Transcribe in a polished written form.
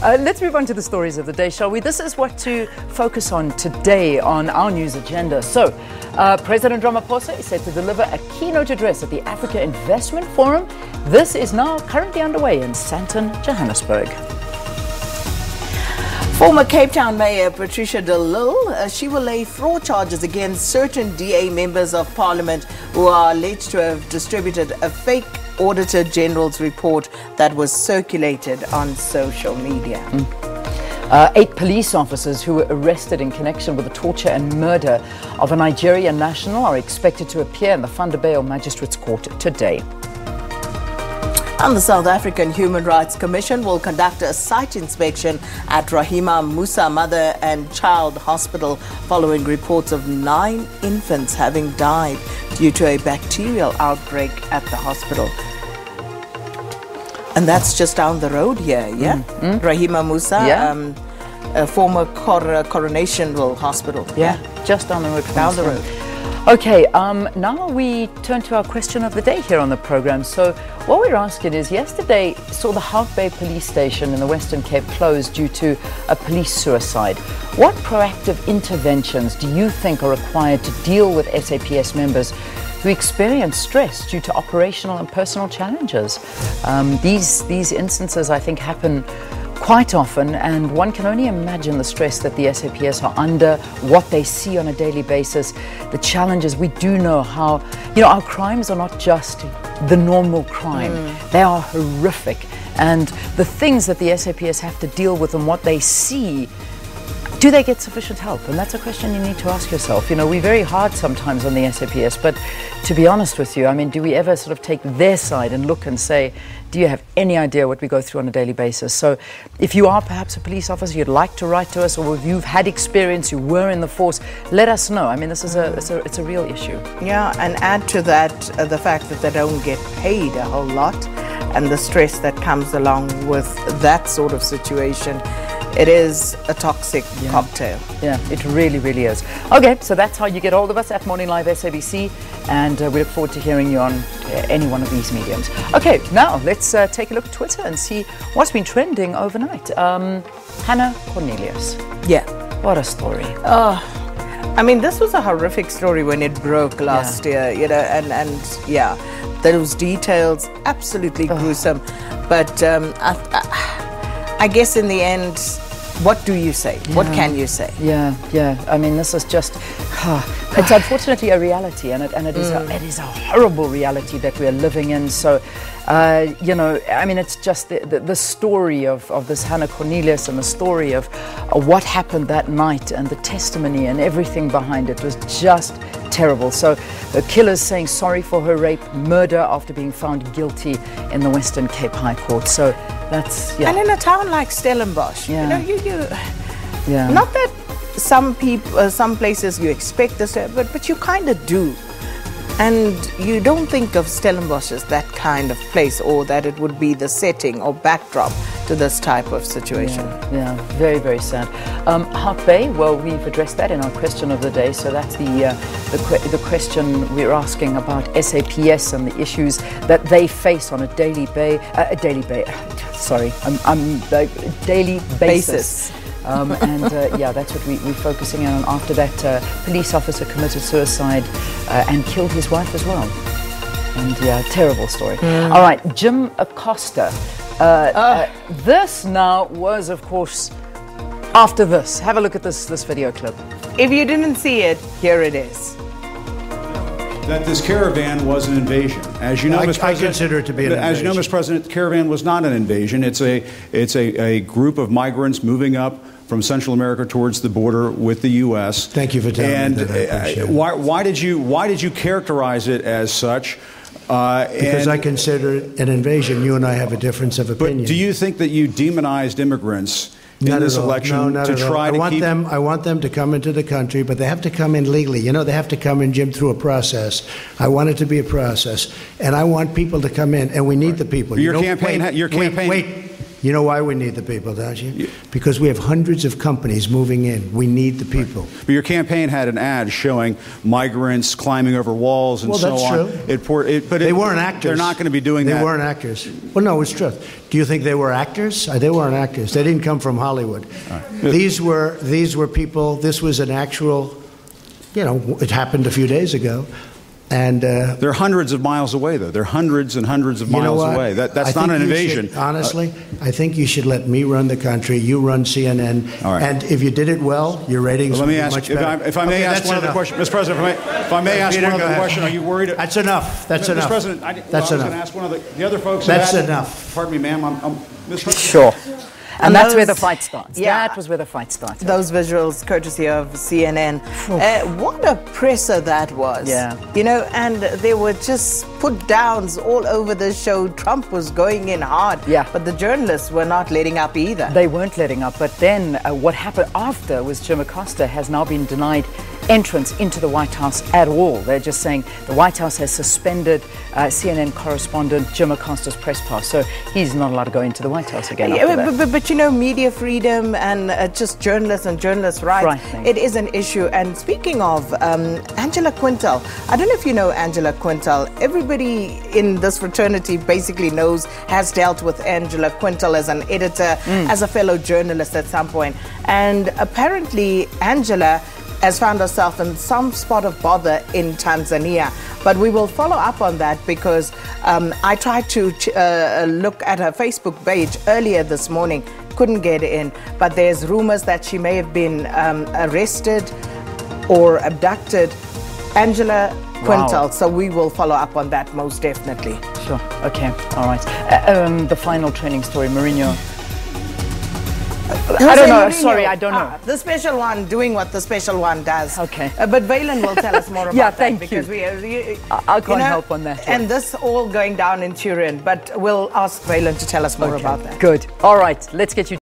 Let's move on to the stories of the day, shall we? This is what to focus on today on our news agenda. So, President Ramaphosa is set to deliver a keynote address at the Africa Investment Forum. This is now currently underway in Sandton, Johannesburg. Former Cape Town Mayor Patricia de Lille, she will lay fraud charges against certain DA members of Parliament who are alleged to have distributed a fake Auditor General's report that was circulated on social media. 8 police officers who were arrested in connection with the torture and murder of a Nigerian national are expected to appear in the Vanderbijl Magistrates Court today. And the South African Human Rights Commission will conduct a site inspection at Rahima Musa Mother and Child Hospital following reports of 9 infants having died due to a bacterial outbreak at the hospital. And that's just down the road here, yeah? Rahima Musa, Yeah. A former Coronationville Hospital. Yeah, just down the road from Down the us, road. Okay, now we turn to our question of the day here on the program. So what we're asking is, yesterday saw the Hout Bay police station in the Western Cape closed due to a police suicide. What proactive interventions do you think are required to deal with SAPS members who experience stress due to operational and personal challenges? These instances, I think, happen quite often, and one can only imagine the stress that the SAPS are under, what they see on a daily basis, the challenges. We do know how, our crimes are not just the normal crime. They are horrific. And the things that the SAPS have to deal with and what they see, do they get sufficient help? And that's a question you need to ask yourself. We're very hard sometimes on the SAPS, but to be honest with you, do we ever sort of take their side and look and say, do you have any idea what we go through on a daily basis? So if you are perhaps a police officer, you'd like to write to us, or if you've had experience, you were in the force, let us know. This is it's a real issue. Yeah, and add to that the fact that they don't get paid a whole lot, and the stress that comes along with that sort of situation. It is a toxic cocktail. Yeah, it really, really is. Okay, so that's how you get hold of us at Morning Live SABC, and we look forward to hearing you on any one of these mediums. Okay, now let's take a look at Twitter and see what's been trending overnight. Hannah Cornelius. Yeah. What a story. This was a horrific story when it broke last year, and those details, absolutely gruesome. But I guess in the end, what do you say? What can you say? Yeah. This is just, it's unfortunately a reality, and it is a horrible reality that we are living in. So, it's just the story of this Hannah Cornelius, and the story of what happened that night, and the testimony and everything behind it was just terrible. So the killer's saying sorry for her rape, murder after being found guilty in the Western Cape High Court. So that's, And in a town like Stellenbosch, Yeah. not that some places you expect this, but you kind of do. And you don't think of Stellenbosch as that kind of place, or that it would be the setting or backdrop to this type of situation. Yeah, very, very sad. Hout Bay, well, we've addressed that in our question of the day. So that's the question we're asking about SAPS and the issues that they face on a daily basis. That's what we're focusing on. After that, police officer committed suicide and killed his wife as well. And terrible story. All right, Jim Acosta. This now was, of course, after this. Have a look at this video clip. If you didn't see it, here it is. That this caravan was an invasion. As you know, Mr. President, I consider it to be an invasion. As you know, Mr. President, the caravan was not an invasion. It's a group of migrants moving up from Central America towards the border with the U.S. Thank you for telling me that. I appreciate it. Why did you characterize it as such? Because I consider it an invasion. You and I have a difference of opinion. But do you think that you demonized immigrants in this election to try to keep... I want them to come into the country, but they have to come in legally. They have to come in, Jim, through a process. I want it to be a process, and I want people to come in, and we need the people. Your campaign... Wait. You know why we need the people, don't you? Because we have hundreds of companies moving in. We need the people. Right. But your campaign had an ad showing migrants climbing over walls and so on. Well, that's true. But they weren't actors. They're not going to be doing that. They weren't actors. Well, no, it's true. Do you think they were actors? They weren't actors. They didn't come from Hollywood. Right. These were people. This was an actual, it happened a few days ago. And they're hundreds of miles away, though. They're hundreds and hundreds of miles away. That's not an invasion. Honestly, I think you should let me run the country. You run CNN. All right. And if you did it well, your ratings would be much better. If I may ask one other question, Mr. President. If I may ask one other question, are you worried? That's enough. That's enough. Mr. President, I was going to ask one of the other folks. That's enough. Pardon me, ma'am. Mr. President. Sure. And that's where the fight starts. Yeah. That was where the fight started. Those visuals, courtesy of CNN. What a presser that was. Yeah. And there were just put downs all over the show. Trump was going in hard. Yeah. But the journalists were not letting up either. They weren't letting up. But then what happened after was Jim Acosta has now been denied entrance into the White House at all. They're just saying the White House has suspended CNN correspondent Jim Acosta's press pass. So he's not allowed to go into the White House again after that. But media freedom and just journalists and journalists' rights, it is an issue. And speaking of Angela Quintal, I don't know if you know Angela Quintal. Everybody in this fraternity basically has dealt with Angela Quintal as an editor, as a fellow journalist at some point. And apparently Angela has found herself in some spot of bother in Tanzania. But we will follow up on that because I tried to look at her Facebook page earlier this morning, couldn't get in. But there's rumors that she may have been arrested or abducted. Angela Quintal. So we will follow up on that most definitely. Sure. Okay. All right. The final training story, Mourinho. I don't know. Sorry, I don't know. The special one doing what the special one does. Okay. But Valen will tell us more about that. Because we, I can't help on that. And this all going down in Turin. But we'll ask Valen to tell us more about that. Good. All right. Let's get you